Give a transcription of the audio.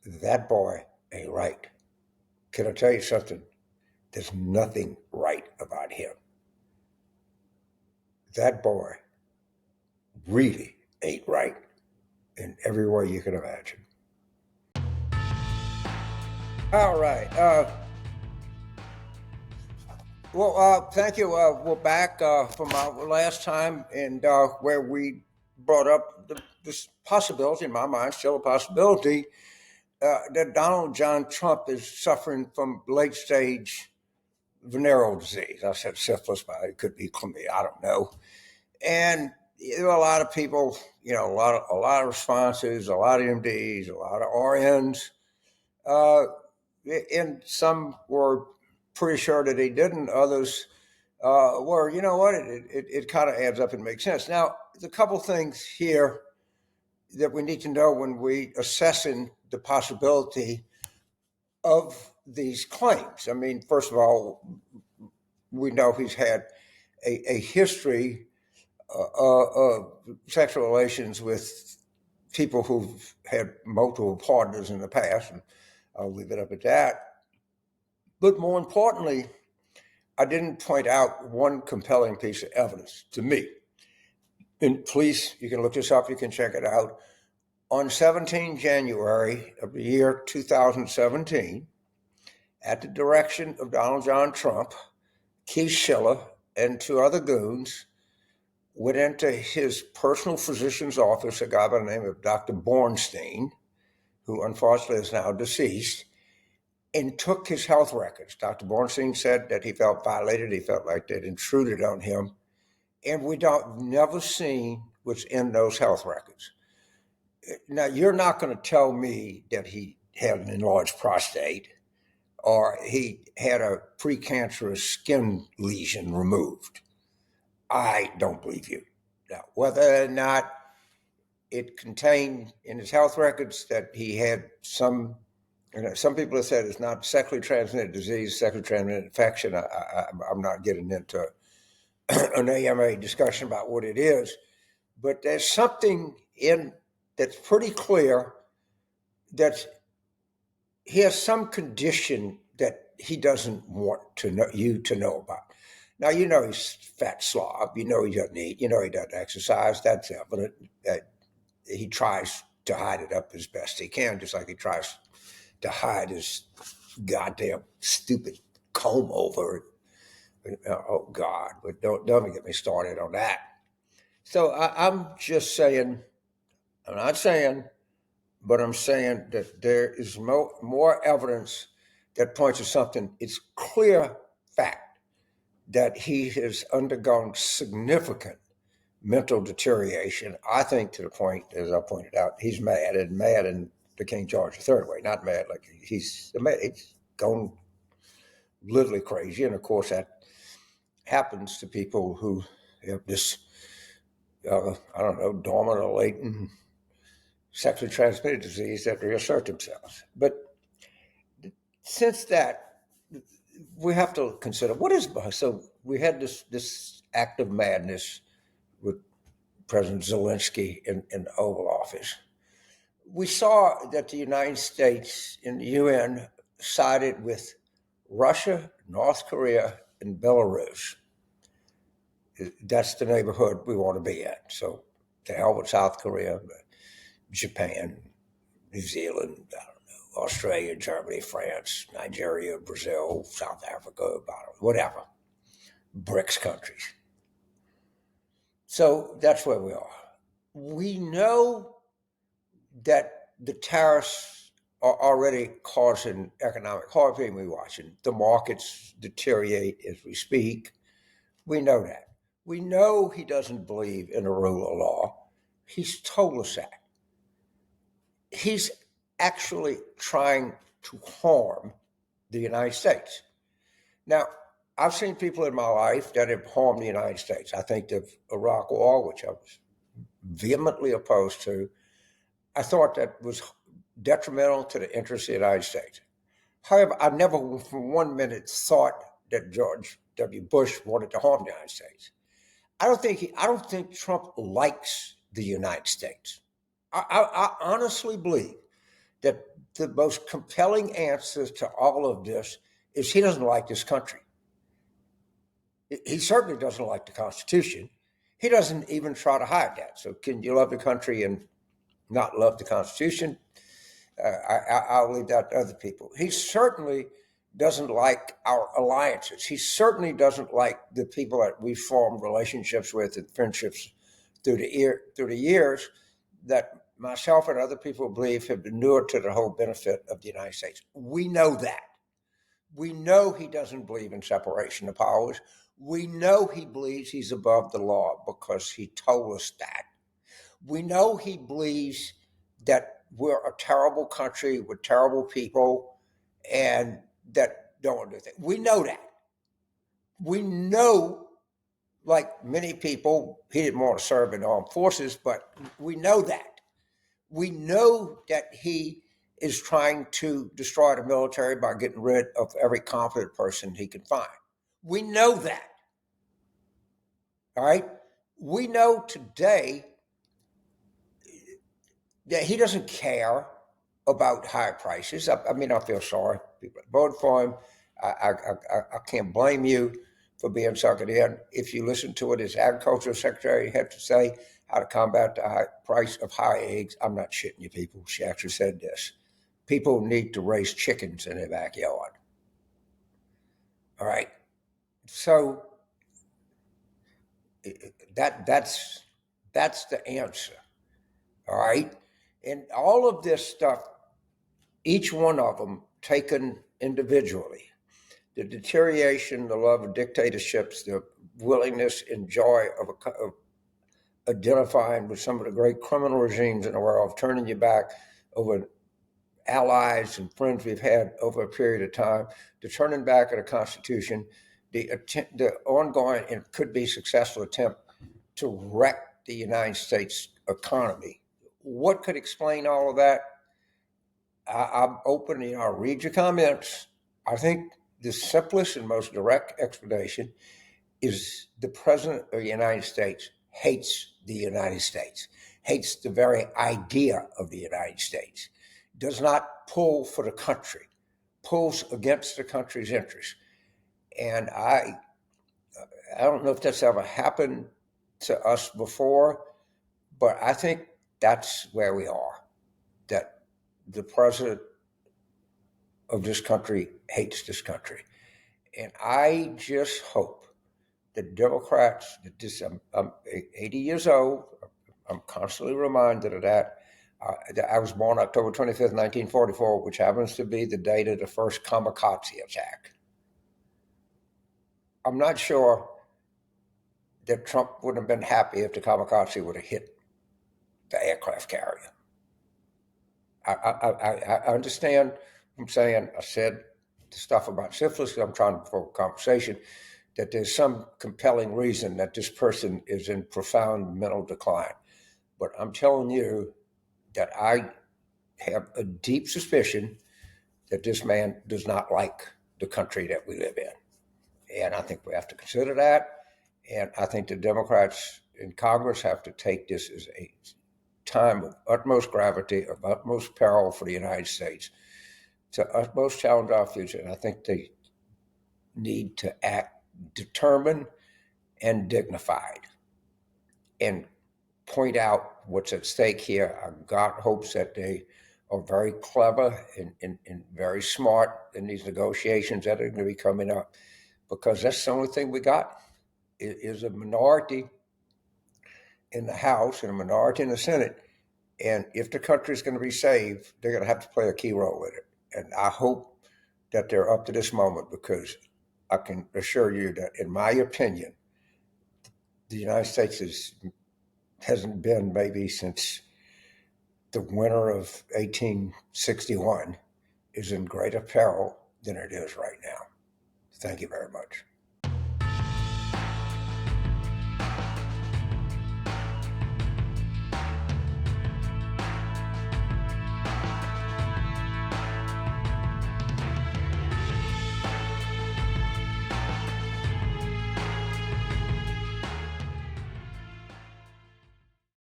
That boy ain't right. Can I tell you something? There's nothing right about him. That boy really ain't right in every way you can imagine. All right. Thank you. We're back from our last time, and where we brought up this possibility, in my mind, still a possibility, that Donald John Trump is suffering from late stage venereal disease. I said syphilis, but it could be chlamydia. I don't know. And there were a lot of people, a lot of responses, a lot of MDs, a lot of RNs, uh, and some were pretty sure that he didn't. Others were, you know what, it kind of adds up and makes sense. Now, there's a couple things here that we need to know when we assessing the possibility of these claims. I mean, first of all, we know he's had a history of sexual relations with people who've had multiple partners in the past, and I'll leave it up at that. But more importantly, I didn't point out one compelling piece of evidence to me. And please, you can look this up, you can check it out. On 17 January of the year 2017, at the direction of Donald John Trump, Keith Schiller and two other goons went into his personal physician's office, a guy by the name of Dr. Bornstein, who unfortunately is now deceased, and took his health records. Dr. Bornstein said that he felt violated. He felt like they'd intruded on him. And we don't never seen what's in those health records. Now, you're not going to tell me that he had an enlarged prostate or he had a precancerous skin lesion removed. I don't believe you. Now, whether or not it contained in his health records that he had some people have said it's not sexually transmitted disease, sexually transmitted infection. I'm not getting into an AMA discussion about what it is, but there's something in that's pretty clear that he has some condition that he doesn't want you to know about. Now, you know he's fat slob. You know he doesn't eat. You know he doesn't exercise. That's evident. That he tries to hide it up as best he can, just like he tries to hide his goddamn stupid comb over. Oh God! But don't get me started on that. So I'm just saying. I'm not saying, but I'm saying that there is more evidence that points to something. It's clear fact that he has undergone significant mental deterioration. I think to the point, as I pointed out, he's mad in the King George III way, not mad like he's gone literally crazy. And of course, that happens to people who have this, I don't know, dormant or latent sexually transmitted disease that reassert themselves. But since that, we have to consider what is, so we had this act of madness with President Zelensky in the Oval Office. We saw that the United States and the UN sided with Russia, North Korea, and Belarus. That's the neighborhood we want to be in. So to hell with South Korea, Japan, New Zealand, I don't know, Australia, Germany, France, Nigeria, Brazil, South Africa, whatever, BRICS countries. So that's where we are. We know that the tariffs are already causing economic hardship. We're watching the markets deteriorate as we speak. We know that. We know he doesn't believe in the rule of law. He's told us that. He's actually trying to harm the United States. Now, I've seen people in my life that have harmed the United States. I think the Iraq War, which I was vehemently opposed to, I thought that was detrimental to the interests of the United States. However, I never for 1 minute thought that George W. Bush wanted to harm the United States. I don't think Trump likes the United States. I honestly believe that the most compelling answer to all of this is he doesn't like this country. He certainly doesn't like the Constitution. He doesn't even try to hide that. So can you love the country and not love the Constitution? I'll leave that to other people. He certainly doesn't like our alliances. He certainly doesn't like the people that we formed relationships with and friendships through the years that myself and other people believe have inured to the whole benefit of the United States. We know that. We know he doesn't believe in separation of powers. We know he believes he's above the law because he told us that. We know he believes that we're a terrible country with terrible people and that don't do things. We know that. We know, like many people, he didn't want to serve in the armed forces, but we know that. We know that he is trying to destroy the military by getting rid of every competent person he can find. We know that. All right? We know today that he doesn't care about higher prices. I mean, I feel sorry. People voted for him. I can't blame you for being suckered in. If you listen to what his agricultural secretary had to say, how to combat the high price of high eggs, I'm not shitting you people. She actually said this. People need to raise chickens in their backyard. All right. So that's the answer. All right. And all of this stuff, each one of them taken individually, the deterioration, the love of dictatorships, the willingness and joy of identifying with some of the great criminal regimes in the world, turning your back over allies and friends we've had over a period of time, to turning back at a Constitution, the ongoing and could be successful attempt to wreck the United States economy. What could explain all of that? I'm open, I'll read your comments. I think the simplest and most direct explanation is the President of the United States hates the United States, hates the very idea of the United States, does not pull for the country, pulls against the country's interests. And I don't know if that's ever happened to us before, but I think that's where we are, that the president of this country hates this country. And I just hope that Democrats, I'm 80 years old, I'm constantly reminded of that. I was born October 25th, 1944, which happens to be the date of the first kamikaze attack. I'm not sure that Trump wouldn't have been happy if the kamikaze would have hit the aircraft carrier. I understand what I'm saying. I said the stuff about syphilis, I'm trying to provoke a conversation, that there's some compelling reason that this person is in profound mental decline. But I'm telling you that I have a deep suspicion that this man does not like the country that we live in. And I think we have to consider that. And I think the Democrats in Congress have to take this as a time of utmost gravity, of utmost peril for the United States, to utmost challenge our future. And I think they need to act determined and dignified and point out what's at stake here. I've got hopes that they are very clever and very smart in these negotiations that are going to be coming up, because that's the only thing we got is a minority in the House and a minority in the Senate. And if the country is going to be saved, they're going to have to play a key role in it. And I hope that they're up to this moment, because I can assure you that, in my opinion, the United States hasn't been, maybe since the winter of 1861, is in greater peril than it is right now. Thank you very much.